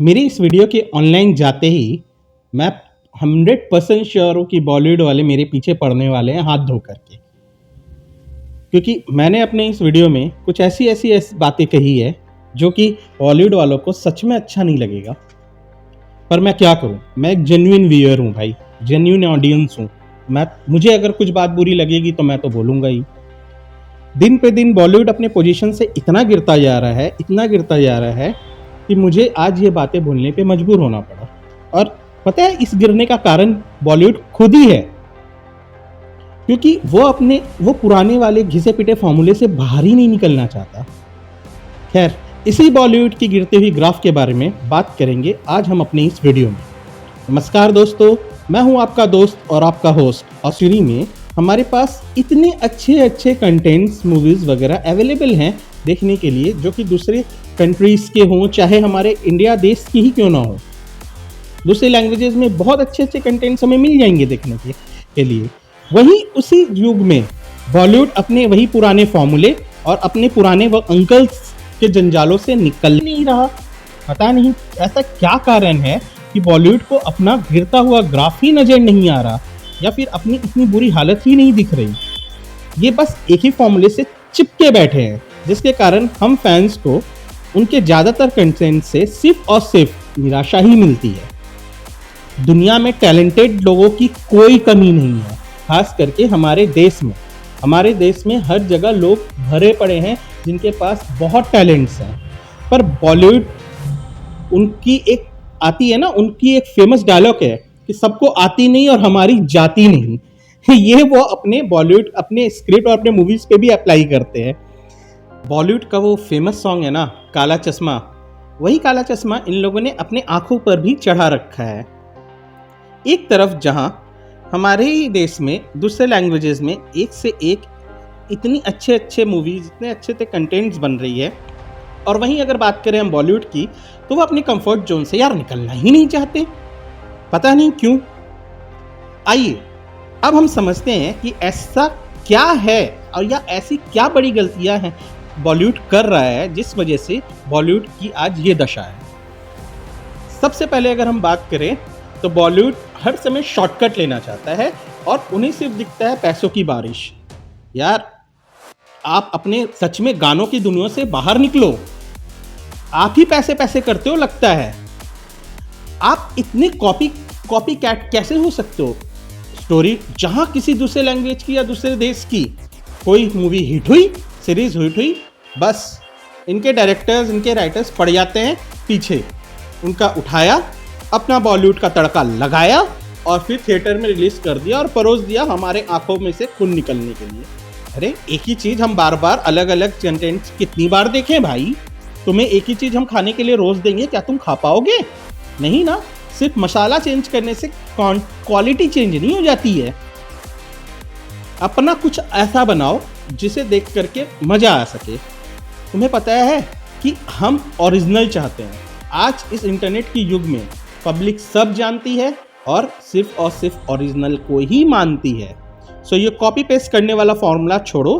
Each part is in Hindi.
मेरी इस वीडियो के ऑनलाइन जाते ही मैं 100% श्योर हूँ कि बॉलीवुड वाले मेरे पीछे पड़ने वाले हैं हाथ धो करके, क्योंकि मैंने अपने इस वीडियो में कुछ ऐसी बातें कही है जो कि बॉलीवुड वालों को सच में अच्छा नहीं लगेगा। पर मैं क्या करूँ, मैं एक जेन्युइन व्यूअर हूँ भाई, जेन्युइन ऑडियंस हूँ। मुझे अगर कुछ बात बुरी लगेगी तो मैं तो बोलूँगा ही। दिन पे दिन बॉलीवुड अपने पोजीशन से इतना गिरता जा रहा है, इतना गिरता जा रहा है कि मुझे आज ये बातें बोलने पे मजबूर होना पड़ा। और पता है, इस गिरने का कारण बॉलीवुड खुद ही है, क्योंकि वो पुराने वाले घिसे पिटे फॉर्मूले से बाहर ही नहीं निकलना चाहता। खैर, इसी बॉलीवुड की गिरते हुई ग्राफ के बारे में बात करेंगे आज हम अपनी इस वीडियो में। नमस्कार दोस्तों, मैं हूं आपका दोस्त और आपका होस्ट। और सीरीज में हमारे पास इतने अच्छे कंटेंट्स, मूवीज़ वगैरह अवेलेबल हैं देखने के लिए, जो कि दूसरे कंट्रीज़ के हों, चाहे हमारे इंडिया देश की ही क्यों ना हो। दूसरे लैंग्वेजेस में बहुत अच्छे कंटेंट्स हमें मिल जाएंगे देखने के लिए। वहीं उसी युग में बॉलीवुड अपने वही पुराने फॉर्मूले और अपने पुराने वो अंकल्स के जंजालों से निकल नहीं रहा। पता नहीं ऐसा क्या कारण है कि बॉलीवुड को अपना गिरता हुआ ग्राफ ही नजर नहीं आ रहा, या फिर अपनी इतनी बुरी हालत ही नहीं दिख रही। ये बस एक ही फॉर्मूले से चिपके बैठे हैं, जिसके कारण हम फैंस को उनके ज़्यादातर कंटेंट से सिर्फ और सिर्फ निराशा ही मिलती है। दुनिया में टैलेंटेड लोगों की कोई कमी नहीं है, खास करके हमारे देश में। हमारे देश में हर जगह लोग भरे पड़े हैं जिनके पास बहुत टैलेंट्स हैं। पर बॉलीवुड, उनकी एक आती है ना, उनकी एक फेमस डायलॉग है कि सबको आती नहीं और हमारी जाती नहीं। ये वो अपने बॉलीवुड, अपने स्क्रिप्ट और अपने मूवीज पे भी अप्लाई करते हैं। बॉलीवुड का वो फेमस सॉन्ग है ना, काला चश्मा, वही काला चश्मा इन लोगों ने अपने आंखों पर भी चढ़ा रखा है। एक तरफ जहां हमारे ही देश में दूसरे लैंग्वेजेस में एक से एक इतनी अच्छे मूवीज, इतने अच्छे कंटेंट्स बन रही है, और वहीं अगर बात करें हम बॉलीवुड की, तो वो अपने कंफर्ट जोन से यार निकलना ही नहीं चाहते, पता नहीं क्यों। आइए अब हम समझते हैं कि ऐसा क्या है और या ऐसी क्या बड़ी गलतियां हैं बॉलीवुड कर रहा है जिस वजह से बॉलीवुड की आज ये दशा है। सबसे पहले अगर हम बात करें तो बॉलीवुड हर समय शॉर्टकट लेना चाहता है और उन्हें सिर्फ दिखता है पैसों की बारिश। यार, आप अपने सच में गानों की दुनिया से बाहर निकलो। आप ही पैसे करते हो लगता है। आप इतने कॉपी कैट कैसे हो सकते हो? स्टोरी जहां किसी दूसरे लैंग्वेज की या दूसरे देश की कोई मूवी हिट हुई, सीरीज हिट हुई, बस इनके डायरेक्टर्स, इनके राइटर्स पड़ जाते हैं पीछे। उनका उठाया, अपना बॉलीवुड का तड़का लगाया और फिर थिएटर में रिलीज कर दिया और परोस दिया हमारे आंखों में से खून निकलने के लिए। अरे एक ही चीज हम बार बार अलग अलग कंटेंट्स कितनी बार देखें भाई? तुम्हें एक ही चीज हम खाने के लिए रोज देंगे, क्या तुम खा पाओगे? नहीं ना। सिर्फ मसाला चेंज करने से क्वालिटी चेंज नहीं हो जाती है। अपना कुछ ऐसा बनाओ जिसे देख करके मजा आ सके। तुम्हें पता है कि हम ओरिजिनल चाहते हैं। आज इस इंटरनेट के युग में पब्लिक सब जानती है और सिर्फ ओरिजिनल को ही मानती है। सो ये कॉपी पेस्ट करने वाला फॉर्मूला छोड़ो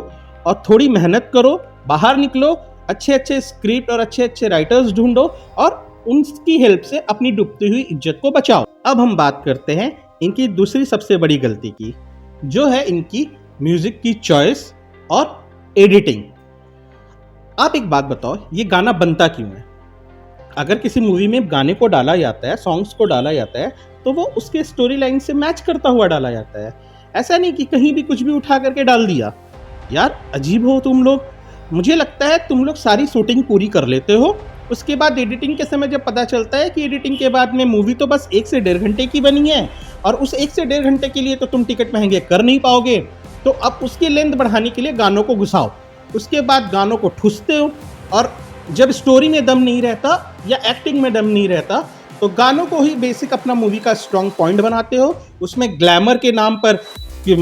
और थोड़ी मेहनत करो, बाहर निकलो, अच्छे स्क्रिप्ट और अच्छे राइटर्स ढूंढो और उनकी हेल्प से अपनी डूबती हुई इज्जत को बचाओ। अब हम बात करते हैं इनकी दूसरी सबसे बड़ी गलती की, जो है इनकी म्यूजिक की चॉइस और एडिटिंग। आप एक बात बताओ, ये गाना बनता क्यों है? अगर किसी मूवी में गाने को डाला जाता है, सॉन्ग्स को डाला जाता है, तो वो उसके स्टोरी लाइन से मैच करता हुआ डाला जाता है। ऐसा नहीं कि कहीं भी कुछ भी उठा करके डाल दिया। यार अजीब हो तुम लोग। मुझे लगता है तुम लोग सारी शूटिंग पूरी कर लेते हो, उसके बाद एडिटिंग के समय जब पता चलता है कि एडिटिंग के बाद में मूवी तो बस 1 से 1.5 घंटे की बनी है और उस 1 से 1.5 घंटे के लिए तो तुम टिकट महंगे कर नहीं पाओगे, तो अब उसकी लेंथ बढ़ाने के लिए गानों को घुसाओ। उसके बाद गानों को ठूसते हो, और जब स्टोरी में दम नहीं रहता या एक्टिंग में दम नहीं रहता तो गानों को ही बेसिक अपना मूवी का स्ट्रॉन्ग पॉइंट बनाते हो। उसमें ग्लैमर के नाम पर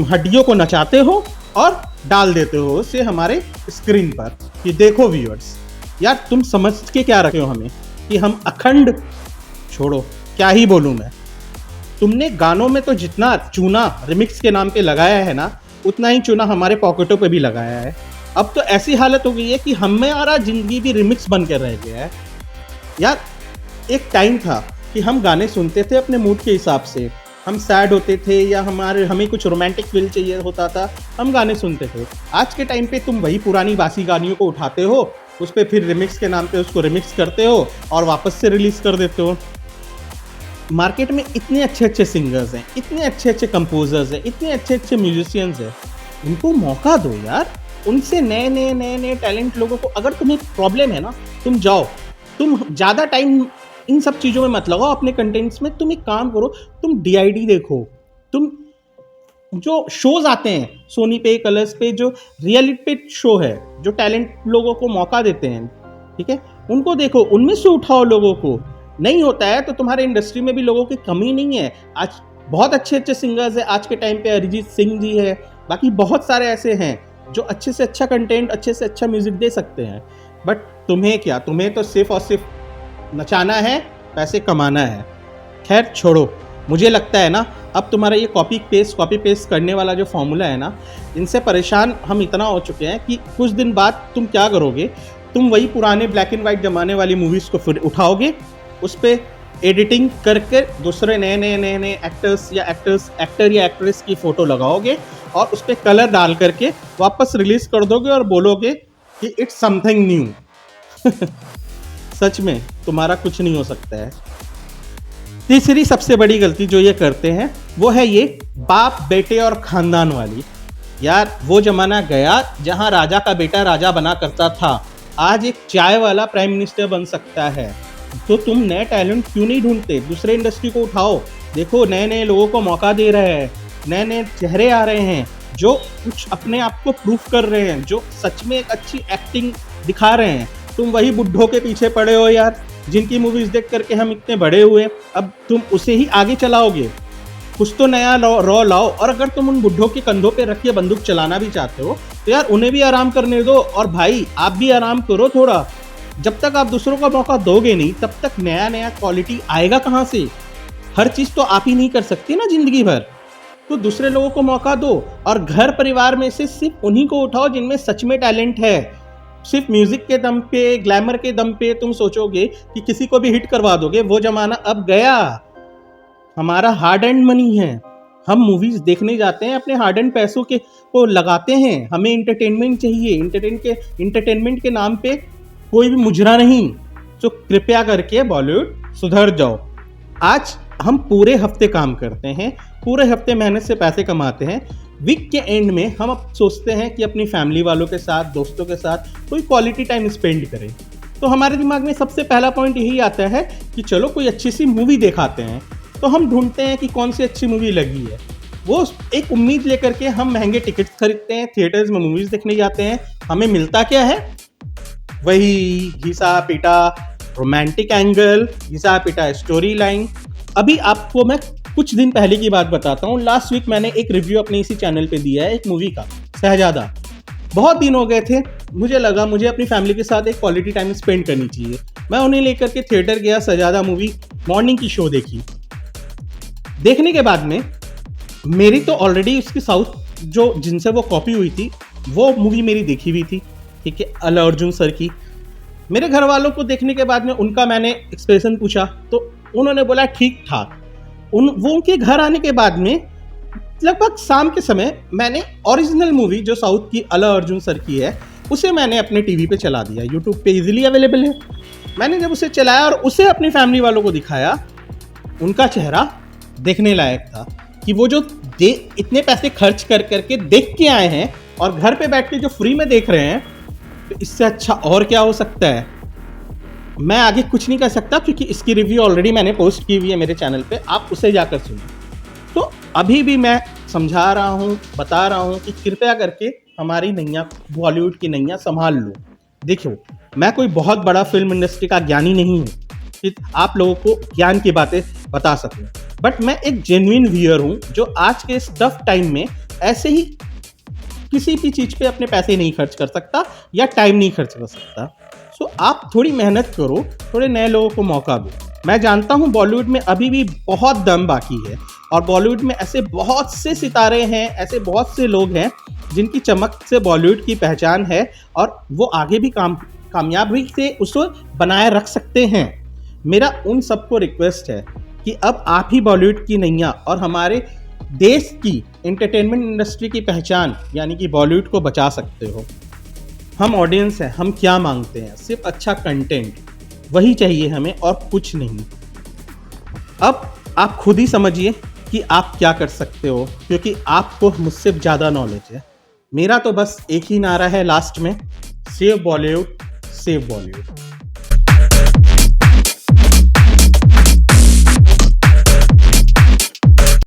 हड्डियों को नचाते हो और डाल देते हो उसे हमारे स्क्रीन पर कि देखो व्यूअर्स। यार तुम समझ के क्या रखे हो हमें कि हम अखंड, छोड़ो क्या ही बोलूं मैं। तुमने गानों में तो जितना चूना रिमिक्स के नाम पे लगाया है ना, उतना ही चूना हमारे पॉकेटों पे भी लगाया है। अब तो ऐसी हालत हो गई है कि हमारा जिंदगी भी रिमिक्स बन कर रह गया है। यार एक टाइम था कि हम गाने सुनते थे अपने मूड के हिसाब से, हम सैड होते थे या हमें कुछ रोमांटिक फील चाहिए होता था, हम गाने सुनते थे। आज के टाइम पे तुम वही पुरानी बासी गानियों को उठाते हो, उस पर फिर रिमिक्स के नाम पे उसको रिमिक्स करते हो और वापस से रिलीज कर देते हो। मार्केट में इतने अच्छे अच्छे सिंगर्स हैं, इतने अच्छे अच्छे कंपोजर्स हैं, इतने अच्छे अच्छे म्यूजिशियंस हैं, उनको मौका दो यार। उनसे नए टैलेंट लोगों को, अगर तुम्हें प्रॉब्लम है ना, तुम जाओ, तुम ज़्यादा टाइम इन सब चीज़ों में मत लगाओ अपने कंटेंट्स में। तुम एक काम करो, तुम DID देखो, तुम जो शोज आते हैं सोनी पे, कलर्स पे, जो रियलिटी पे शो है, जो टैलेंट लोगों को मौका देते हैं, ठीक है, उनको देखो, उनमें से उठाओ लोगों को। नहीं होता है तो तुम्हारे इंडस्ट्री में भी लोगों की कमी नहीं है। आज बहुत अच्छे अच्छे सिंगर्स हैं आज के टाइम पे, अरिजीत सिंह जी है, बाकी बहुत सारे ऐसे हैं जो अच्छे से अच्छा कंटेंट, अच्छे से अच्छा म्यूजिक दे सकते हैं। बट तुम्हें क्या, तुम्हें तो सिर्फ और सिर्फ नचाना है, पैसे कमाना है। खैर छोड़ो, मुझे लगता है ना अब तुम्हारा ये कॉपी पेस्ट करने वाला जो फॉर्मूला है ना, इनसे परेशान हम इतना हो चुके हैं कि कुछ दिन बाद तुम क्या करोगे, तुम वही पुराने ब्लैक एंड वाइट जमाने वाली मूवीज़ को फिर उठाओगे, उस पर एडिटिंग करके दूसरे नए एक्टर या एक्ट्रेस की फ़ोटो लगाओगे और उस पर कलर डाल करके वापस रिलीज़ कर दोगे और बोलोगे कि इट्स समथिंग न्यू। सच में तुम्हारा कुछ नहीं हो सकता है। तीसरी सबसे बड़ी गलती जो ये करते हैं वो है ये बाप बेटे और खानदान वाली। यार वो जमाना गया जहां राजा का बेटा राजा बना करता था, आज एक चाय वाला प्राइम मिनिस्टर बन सकता है। तो तुम नए टैलेंट क्यों नहीं ढूंढते, दूसरे इंडस्ट्री को उठाओ, देखो नए लोगों को मौका दे रहे हैं, नए चेहरे आ रहे हैं जो कुछ अपने आप को प्रूफ कर रहे हैं, जो सच में एक अच्छी एक्टिंग दिखा रहे हैं। तुम वही बुड्ढों के पीछे पड़े हो यार, जिनकी मूवीज देख करके हम इतने बड़े हुए, अब तुम उसे ही आगे चलाओगे। कुछ तो नया रॉ लाओ। और अगर तुम उन बुड्ढों के कंधों पे रख के बंदूक चलाना भी चाहते हो तो यार उन्हें भी आराम करने दो, और भाई आप भी आराम करो थोड़ा। जब तक आप दूसरों को मौका दोगे नहीं, तब तक नया क्वालिटी आएगा कहाँ से? हर चीज़ तो आप ही नहीं कर सकती ना जिंदगी भर, तो दूसरे लोगों को मौका दो। और घर परिवार में से सिर्फ उन्हीं को उठाओ जिनमें सच में टैलेंट है। सिर्फ म्यूजिक के दम पे, ग्लैमर के दम पे तुम सोचोगे कि किसी को भी हिट करवा दोगे, वो जमाना अब गया। हमारा हार्ड एंड मनी है, हम मूवीज देखने जाते हैं, अपने हार्ड एंड पैसों के को लगाते हैं, हमें इंटरटेनमेंट चाहिए। इंटरटेनमेंट के नाम पे कोई भी मुजरा नहीं। तो कृपया करके बॉलीवुड सुधर जाओ। आज हम पूरे हफ्ते काम करते हैं, पूरे हफ्ते मेहनत से पैसे कमाते हैं, वीक के एंड में हम अब सोचते हैं कि अपनी फैमिली वालों के साथ, दोस्तों के साथ कोई क्वालिटी टाइम स्पेंड करें। तो हमारे दिमाग में सबसे पहला पॉइंट यही आता है कि चलो कोई अच्छी सी मूवी दिखाते हैं। तो हम ढूंढते हैं कि कौन सी अच्छी मूवी लगी है, वो एक उम्मीद लेकर के हम महंगे टिकट्स खरीदते हैं, थिएटर्स में मूवीज देखने जाते हैं। हमें मिलता क्या है? वही घिसा पिटा रोमांटिक एंगल, घिसा पिटा स्टोरी लाइन। अभी आपको मैं कुछ दिन पहले की बात बताता हूँ। लास्ट वीक मैंने एक रिव्यू अपने इसी चैनल पे दिया है एक मूवी का, शहजादा। बहुत दिन हो गए थे, मुझे लगा मुझे अपनी फैमिली के साथ एक क्वालिटी टाइम स्पेंड करनी चाहिए। मैं उन्हें लेकर के थिएटर गया, शहजादा मूवी मॉर्निंग की शो देखी। देखने के बाद में मेरी तो ऑलरेडी उसकी साउथ जो जिनसे वो कॉपी हुई थी वो मूवी मेरी देखी हुई थी, ठीक है, अल्लू अर्जुन सर की। मेरे घर वालों को देखने के बाद में उनका मैंने एक्सप्रेशन पूछा तो उन्होंने बोला ठीक ठाक। वो उनके घर आने के बाद में लगभग शाम के समय मैंने ओरिजिनल मूवी जो साउथ की अल्लू अर्जुन सर की है उसे मैंने अपने टीवी पे चला दिया, यूट्यूब पे इजीली अवेलेबल है। मैंने जब उसे चलाया और उसे अपनी फैमिली वालों को दिखाया, उनका चेहरा देखने लायक था कि वो जो इतने पैसे खर्च कर करके देख के आए हैं और घर पे बैठ के जो फ्री में देख रहे हैं, तो इससे अच्छा और क्या हो सकता है। मैं आगे कुछ नहीं कर सकता क्योंकि इसकी रिव्यू ऑलरेडी मैंने पोस्ट की हुई है मेरे चैनल पे, आप उसे जाकर सुनिए। तो अभी भी मैं समझा रहा हूँ, बता रहा हूँ कि कृपया करके हमारी नैया, बॉलीवुड की नैया संभाल लो। देखो, मैं कोई बहुत बड़ा फिल्म इंडस्ट्री का ज्ञानी नहीं हूँ कि आप लोगों को ज्ञान की बातें बता सकूँ, बट मैं एक जेन्युइन व्यूअर हूँ जो आज के इस टफ टाइम में ऐसे ही किसी भी चीज़ पे अपने पैसे नहीं खर्च कर सकता या टाइम नहीं खर्च कर सकता। सो आप थोड़ी मेहनत करो, थोड़े नए लोगों को मौका दो। मैं जानता हूँ बॉलीवुड में अभी भी बहुत दम बाकी है और बॉलीवुड में ऐसे बहुत से सितारे हैं, ऐसे बहुत से लोग हैं जिनकी चमक से बॉलीवुड की पहचान है और वो आगे भी कामयाबी से उसको बनाए रख सकते हैं। मेरा उन सबको रिक्वेस्ट है कि अब आप ही बॉलीवुड की नैया और हमारे देश की एंटरटेनमेंट इंडस्ट्री की पहचान यानी कि बॉलीवुड को बचा सकते हो। हम ऑडियंस हैं, हम क्या मांगते हैं? सिर्फ अच्छा कंटेंट, वही चाहिए हमें और कुछ नहीं। अब आप खुद ही समझिए कि आप क्या कर सकते हो, क्योंकि आपको मुझसे ज़्यादा नॉलेज है। मेरा तो बस एक ही नारा है लास्ट में, सेव बॉलीवुड, सेव बॉलीवुड।